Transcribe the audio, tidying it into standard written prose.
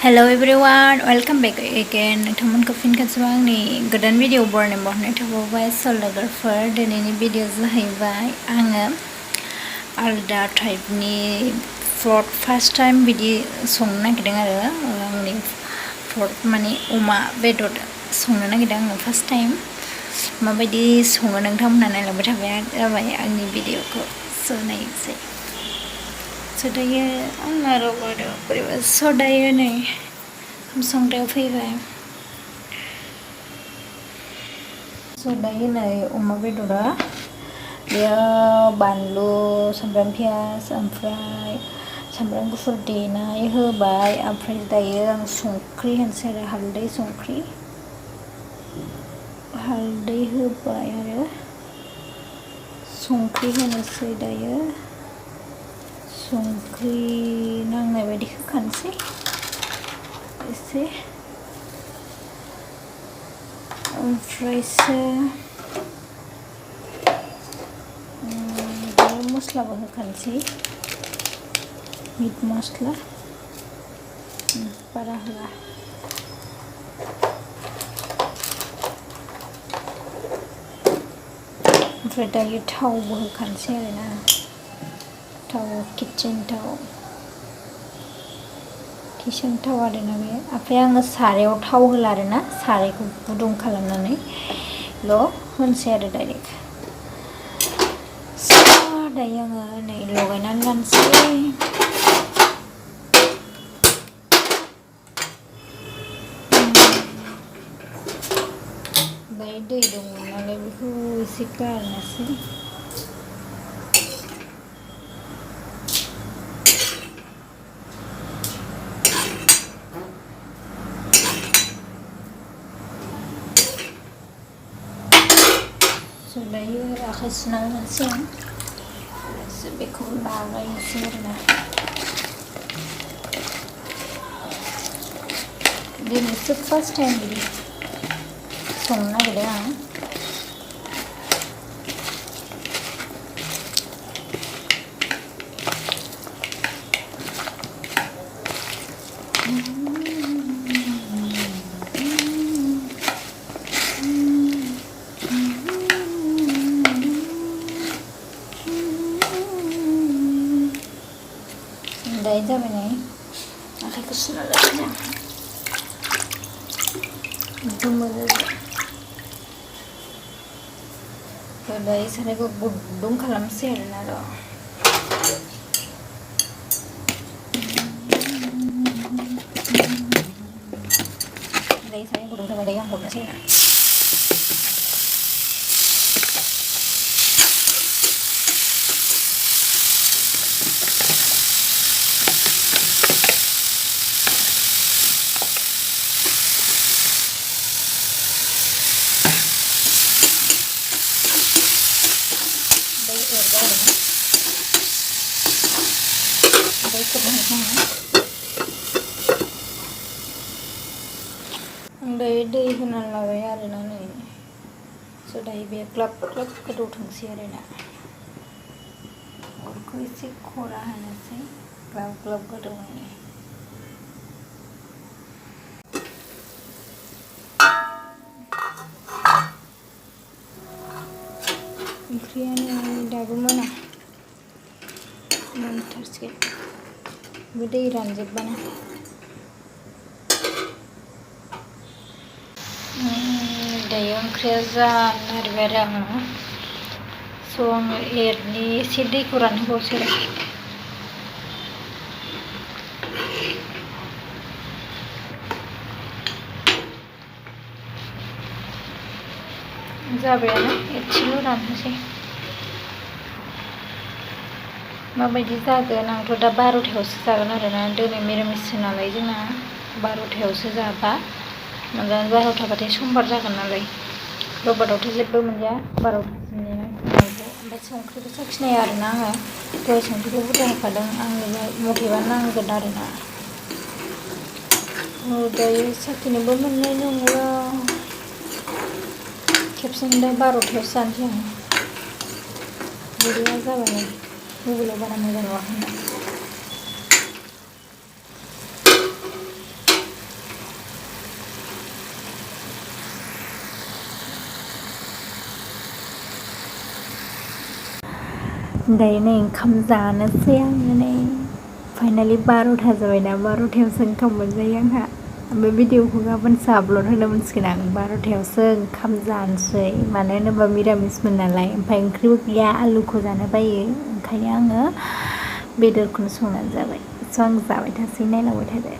Hello everyone, welcome back again. नोंथांमोनखौ फिन खेबसेबाव आंनि गोदान भिडिअ बरनायबावनाय थाबावबाय लोगोफोर। दिनैनि भिडिअ जाहैबाय आङो आलदा टाइपनि फार्स्ट टाइम बिदि संनो नागिरदों आरो आंनि माने अमा बेदर संनो नागिरदों आङो फार्स्ट टाइम। माबायदि सङो नोंथांमोनहा नायलांबाय जाबाय आंनि भिडिअखौ नायनोसै। दायो आंना रबार बोरैबा दायो नै संग्रायाव फैबाय। दायो नै अमा बेदरा बेयाव बानलु सामब्राम पियाज ओमफ्राय सामब्राम गुफुर देनाय होबाय। ओमफ्राय दायो आं संख्रि होनोसै आरो हालदै होबाय आरो संख्रि होनोसै। दायो संख्रि नांनाय बायदि होखानोसै एसे, ओमफ्रायसो मस्लाबो होखानोसै, मिट मस्ला बारा होआ। ओमफ्राय दायो थावबो होखानोसै आरोना, थाव किचेन थाव आरोना बे। ओमफ्राय आङो सारायाव थाव होला आरोना, सारायखौ गुदुं खालामनानैल' होनोसै आरो डाइरेक्ट। दायो आङो नै लगायनानै लानोसै। दायो दै दङ नालाय बेखौ एसे गारनोसै। दायो आखाइ सुनानै लानोसै आं, बेखौ लागायनोसै आरोना। दिनैसो फार्स्ट टाइम बिदि संनो नागिरदों आं। दायो जाबाय नै आखाइखौ सुना लानोसै आं। दायो सारायखौ गुदुं खालामसै आरोना र'। दायो साराय गुदुं जाबाय, दायो आं हरनोसै ना। दायो दै होनानै लाबाय आरोना नै। दायो बे ग्लाब ग्लाब गोदौथोंसै आरोना। अरखौ एसे खरा होनोसै, ग्लाब ग्लाब गोदौनायनि। ओंख्रियानो दाबो मोनथारसिगोन बे दै रानजोबबानो। दायो ओंख्रिया जानो नागिरबाय आरो आङो एरनि एसे दैखौ रानहोबावसै आरो। जाबायानो, एसेल' रानहोसै। माबायदि जागोन, आंथ' दा 12थायावसो जागोन आरोना। दिनै मिरामिस नालाय जोंना 12थायावसो जाबा मोनजागोन। 12थाबाथाय समबार जागोन नालाय, रबिबारावथ' जेबो मोनजाया 12थासिमनि उनावबो। ओमफ्राय संख्रिबो साखिनाया आरोना आङो, दहाय संख्रिखौ बुरजा होखादों, आंनि मथेबा नांगोन आरोना। दायो साखिनोबो मोननाय नंला, खेबसेनो दा 12थायावसो जानोसै आं। भिडिअआ जाबाय, मबाइलाव बारा मोजां नुवाखै। दायो नै ओंखाम जानोसै आङो नै फाइनालि 12था जाबायना 12थायावसो ओंखाम मोनजायो आंहा बे भिडिअखौ गाबोनसो आपल'ड होनो मोनसिगोन आं 12थायावसो ओंखाम जानोसै मानो होनोबा मिरामिसमोन नालाय ओमफ्राय ओंख्रिबो गैया आलुखौ जानो बायो ओंखायनो आङो बेदरखौनो संनानै जाबाय स' आं जाबाय थासै नायलांबाय थादो